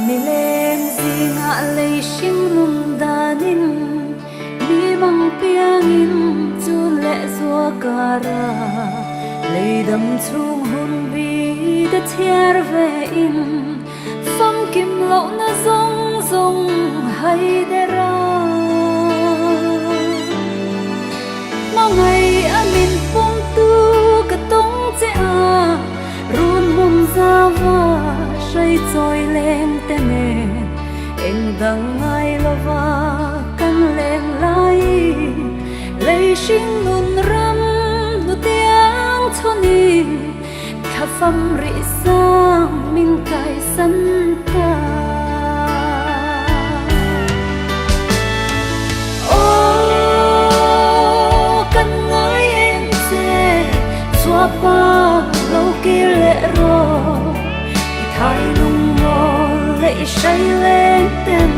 mi leng zinga lei hring lung danin mi mang piangin chu le zua kara leidam chung hun bi de thiar ve in fam kim lo na zong zong hay de ra ma ngày amin pom tu ka tong che a run mum za va say trôi lên tên nè em đằng ai lo va căn lên lại lấy sinh nun ram nu tiếng thôn đi khắp pham rị sang mình cài sân ta pa lâu kia lệ rồi thay lung mò lệ say lên tên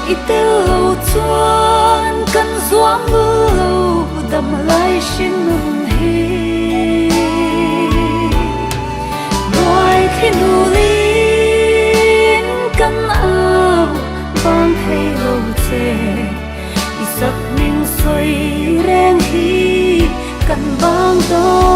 ít tiêu chuan căn doáng mưa đầm lại xin mừng hi ngoài khi nụ lín căn áo ban thay lâu chê ít sắc mình xoay rèn hi căn bang đó